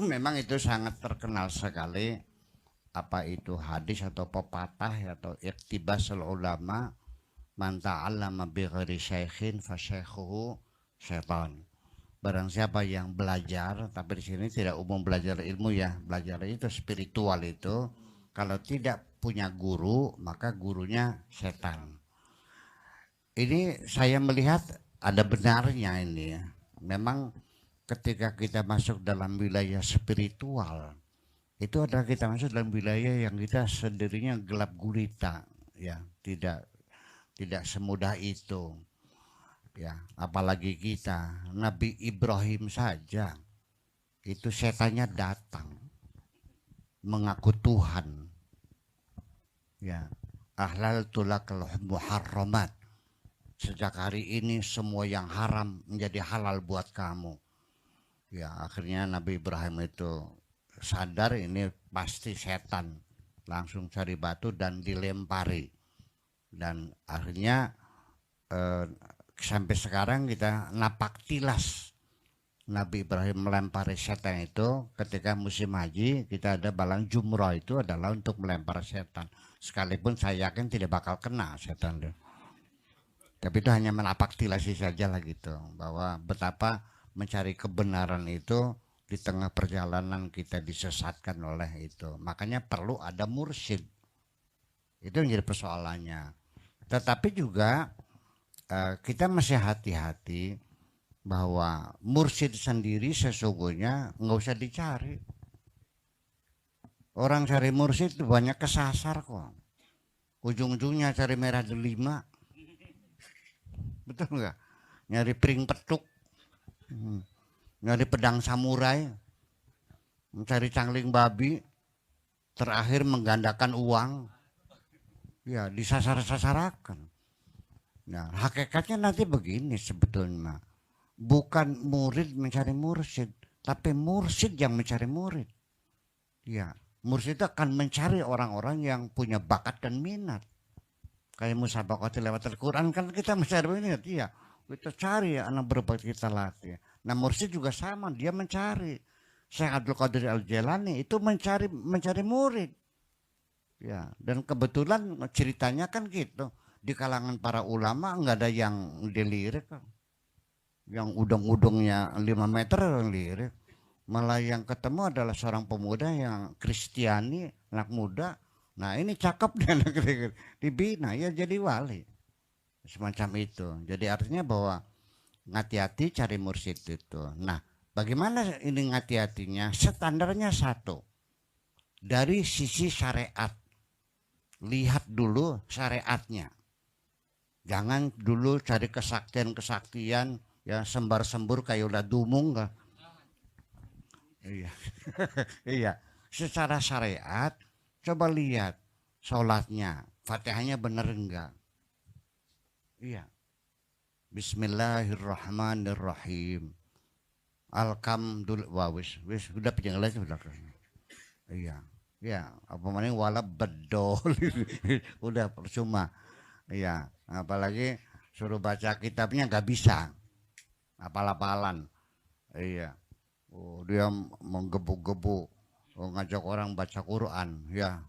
memang itu sangat terkenal sekali, apa itu hadis atau pepatah atau iktibas ulama, man ta'allama bi ghairi syaikhin fa syaikhuhu syaitan. Barang siapa yang belajar, tapi di sini tidak umum belajar ilmu ya, belajar itu spiritual itu, kalau tidak punya guru maka gurunya setan. Ini saya melihat ada benarnya ini ya. Memang ketika kita masuk dalam wilayah spiritual, itu adalah kita masuk dalam wilayah yang kita sendirinya gelap gulita, ya, tidak semudah itu, ya. Apalagi kita, Nabi Ibrahim saja itu setannya datang mengaku Tuhan, ya. Ahlal tulakal muharramat, sejak hari ini semua yang haram menjadi halal buat kamu. Ya, akhirnya Nabi Ibrahim itu sadar ini pasti setan, langsung cari batu dan dilempari. Dan akhirnya sampai sekarang kita napak tilas Nabi Ibrahim melempari setan itu ketika musim haji. Kita ada balang jumrah, itu adalah untuk melempar setan, sekalipun saya yakin tidak bakal kena setan itu. Tapi itu hanya menapak tilasi saja lah gitu, bahwa betapa mencari kebenaran itu di tengah perjalanan kita disesatkan oleh itu. Makanya perlu ada mursyid. Itu yang jadi persoalannya. Tetapi juga kita masih hati-hati bahwa mursyid sendiri sesungguhnya nggak usah dicari. Orang cari mursyid itu banyak kesasar kok. Ujung-ujungnya cari merah delima. Betul nggak? Nyari piring petuk. Nyari pedang samurai, mencari cangling babi, terakhir menggandakan uang, ya disasar-sasarakan. Nah, hakikatnya nanti begini sebetulnya, bukan murid mencari mursyid, tapi mursyid yang mencari murid. Ya, mursyid itu akan mencari orang-orang yang punya bakat dan minat. Kayak musabaqah tilawatil Quran kan kita mencari minat, iya. Kita cari ya anak berbakti kita latih. Nah mursyid juga sama, dia mencari. Syekh Abdul Qadir Al-Jailani itu mencari murid. Ya, dan kebetulan ceritanya kan gitu. Di kalangan para ulama nggak ada yang dilirik. Yang udung-udungnya 5 meter yang lirik. Malah yang ketemu adalah seorang pemuda yang Kristiani, anak muda. Nah ini cakep dia dibina ya jadi wali. Semacam itu. Jadi artinya bahwa ngati-hati cari mursyid itu. Nah, bagaimana ini ngati-hatinya? Standarnya satu. Dari sisi syariat. Lihat dulu syariatnya. Jangan dulu cari kesaktian-kesaktian ya sembar-sembur kayak udah dumung enggak. Iya. Iya. Secara syariat coba lihat sholatnya, Fatihahnya bener enggak? Iya. Bismillahirrahmanirrahim. Alhamdulillah. Wis udah penjelasan sudah. Iya. Ya, apa namanya wala bedol. Udah percuma. Iya, apalagi suruh baca kitabnya nggak bisa. Apal-apalan. Iya. Oh, dia menggebu-gebu ngajak orang baca Quran. Ya,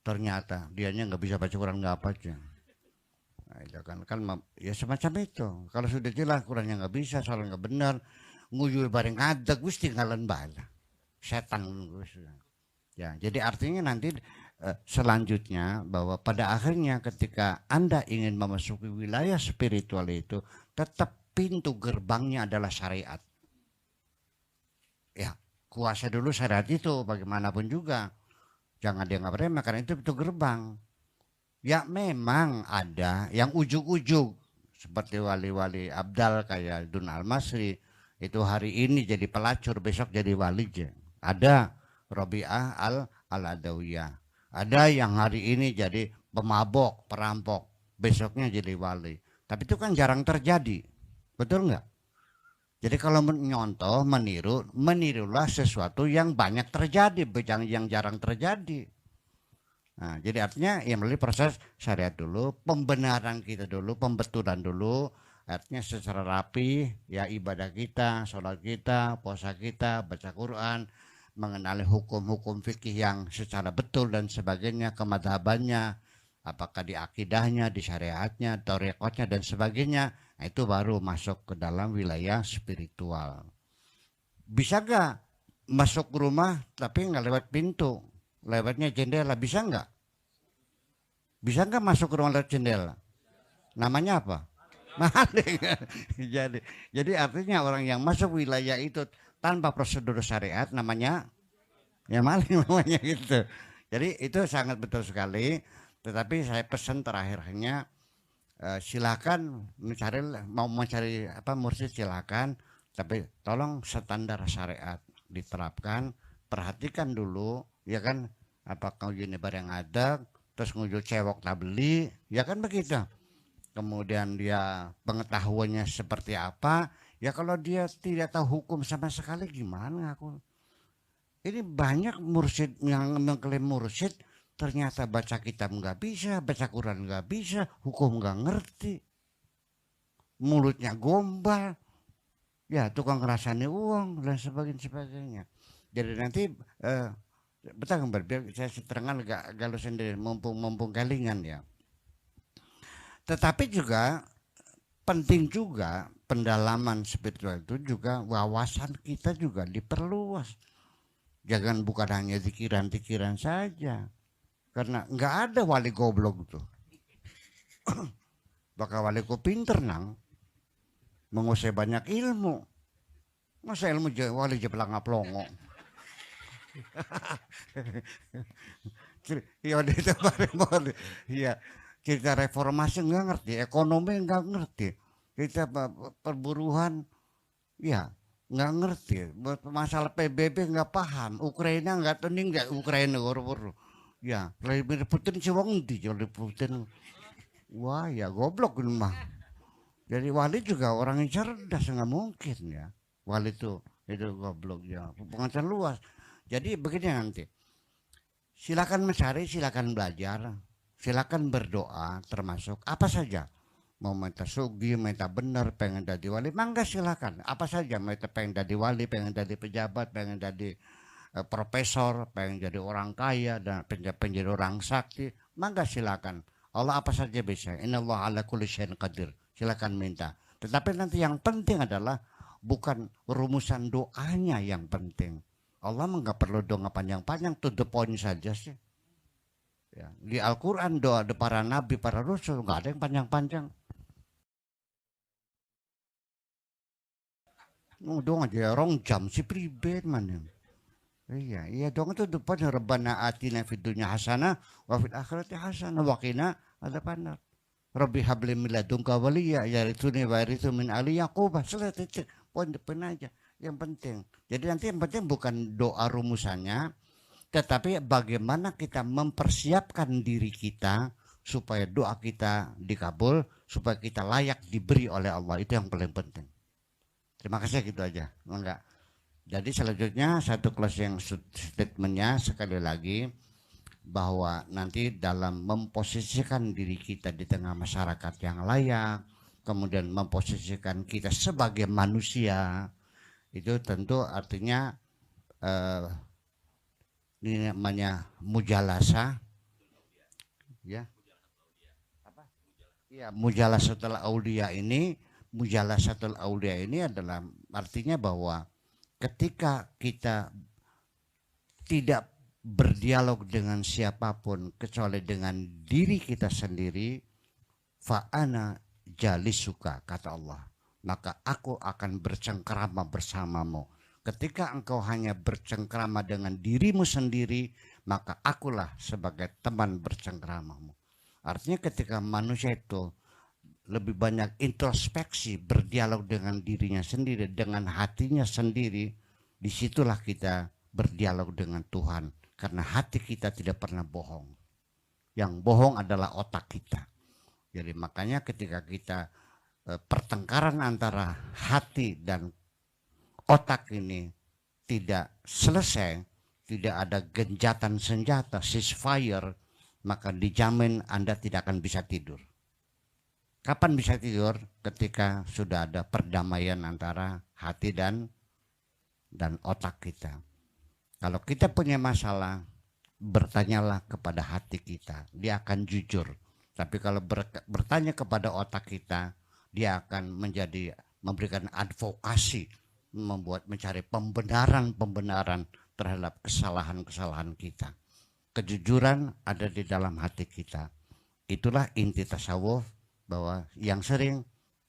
ternyata dianya nggak bisa baca Quran, nggak apa aja. Nah, itu kan ya semacam itu. Kalau sudah jelas Qurannya nggak bisa, salah nggak benar, nguyul bareng ngadeg, wis tinggalan bala. Setan. Ya, jadi artinya nanti selanjutnya bahwa pada akhirnya ketika Anda ingin memasuki wilayah spiritual itu, tetap pintu gerbangnya adalah syariat. Ya, kuasa dulu syariat itu bagaimanapun juga. Jangan dianggap remeh karena itu pintu gerbang. Ya memang ada yang ujuk-ujuk seperti wali-wali abdal kayak Dun Al-Masri itu hari ini jadi pelacur, besok jadi wali. Ada Robi'ah Al-Adawiyah. Ada yang hari ini jadi pemabok, perampok, besoknya jadi wali. Tapi itu kan jarang terjadi. Betul nggak? Jadi kalau menyontoh, menirulah sesuatu yang banyak terjadi, yang jarang terjadi. Nah, jadi artinya ya melalui proses syariat dulu, pembenaran kita dulu, pembetulan dulu, artinya secara rapi ya ibadah kita, sholat kita, puasa kita, baca Quran, mengenali hukum-hukum fikih yang secara betul dan sebagainya, kemadhabannya, apakah di akidahnya, di syariatnya, tarekatnya dan sebagainya. Nah, itu baru masuk ke dalam wilayah spiritual. Bisa gak masuk rumah tapi nggak lewat pintu, lewatnya jendela, bisa nggak? Bisa nggak masuk ke rumah lewat jendela? Namanya apa? Maling. jadi jadi artinya orang yang masuk wilayah itu tanpa prosedur syariat namanya ya maling namanya gitu. Jadi itu sangat betul sekali. Tetapi saya pesan terakhirnya, silakan mencari apa mursyid silakan, tapi tolong standar syariat diterapkan, perhatikan dulu ya kan, apakah uji nebar yang ada, terus nguju cewek tak beli, ya kan begitu. Kemudian dia pengetahuannya seperti apa, ya kalau dia tidak tahu hukum sama sekali gimana aku. Ini banyak mursyid yang mengklaim mursyid, ternyata baca kitab nggak bisa, baca Quran nggak bisa, hukum nggak ngerti, mulutnya gombal, ya tukang ngerasani uang dan sebagainya. Jadi nanti betul gambar biar saya seterangan agak galau sendiri, mumpung kalingan ya. Tetapi juga penting juga pendalaman spiritual itu juga wawasan kita juga diperluas. Jangan bukan hanya pikiran-pikiran saja. Karena nggak ada wali goblok tuh. Bakal waliku pinter nang, menguasai banyak ilmu. Masa ilmu wali jebelang plongo. Iya itu iya. Kita reformasi nggak ngerti, ekonomi nggak ngerti, kita perburuan ya nggak ngerti, masalah PBB nggak paham, Ukraina nggak tening nggak Ukraina buru-buru. Ya, Vladimir Putin sih wong di jadi Putin. Wah ya goblok ini mah. Jadi wali juga orang yang cerdas, nggak mungkin ya. Wali itu goblok ya. Pengetahuan luas. Jadi begini nanti. Silakan mencari, silakan belajar, silakan berdoa, termasuk apa saja. Mau minta sugi, minta benar, pengen jadi wali, mangga silakan. Apa saja, minta pengen jadi wali, pengen jadi pejabat, pengen jadi profesor, pengen jadi orang kaya dan pengen jadi orang sakti, mangga silakan. Allah apa saja bisa. Innallaha ala kulli syai'in qadir. Silakan minta. Tetapi nanti yang penting adalah bukan rumusan doanya yang penting. Allah nggak perlu doa panjang-panjang, to the point saja sih. Ya, di Al-Quran doa para nabi, para rasul nggak ada yang panjang-panjang. Doa aja rong jam si pribadi mana. Iya dong itu depannya Rabbana atina fid dunya hasanah wa fil akhirati hasanah wa qina adzabannar. Rabbi habli min ladunka waliyya yaritsuni wa yaritsu min ali yaqub. Selesai poin depan aja yang penting. Jadi nanti yang penting bukan doa rumusannya, tetapi bagaimana kita mempersiapkan diri kita supaya doa kita dikabul, supaya kita layak diberi oleh Allah. Itu yang paling penting. Terima kasih, gitu aja. Enggak. Jadi selanjutnya satu closing statementnya sekali lagi, bahwa nanti dalam memposisikan diri kita di tengah masyarakat yang layak, kemudian memposisikan kita sebagai manusia, itu tentu artinya ini namanya mujalasa, ya. Apa? Ya, mujalasatul aulia ini, mujalasatul aulia ini adalah artinya bahwa ketika kita tidak berdialog dengan siapapun kecuali dengan diri kita sendiri, fa'ana jalisuka, kata Allah, maka aku akan bercengkrama bersamamu. Ketika engkau hanya bercengkrama dengan dirimu sendiri, maka akulah sebagai teman bercengkramamu. Artinya ketika manusia itu lebih banyak introspeksi, berdialog dengan dirinya sendiri, dengan hatinya sendiri, disitulah kita berdialog dengan Tuhan. Karena hati kita tidak pernah bohong. Yang bohong adalah otak kita. Jadi makanya ketika kita pertengkaran antara hati dan otak ini tidak selesai, tidak ada genjatan senjata, ceasefire, maka dijamin Anda tidak akan bisa tidur. Kapan bisa tidur? Ketika sudah ada perdamaian antara hati dan otak kita. Kalau kita punya masalah, bertanyalah kepada hati kita, dia akan jujur. Tapi kalau bertanya kepada otak kita, dia akan memberikan advokasi, mencari pembenaran terhadap kesalahan-kesalahan kita. Kejujuran ada di dalam hati kita. Itulah inti tasawuf, bahwa yang sering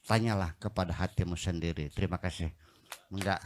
tanyalah kepada hatimu sendiri. Terima kasih. Enggak.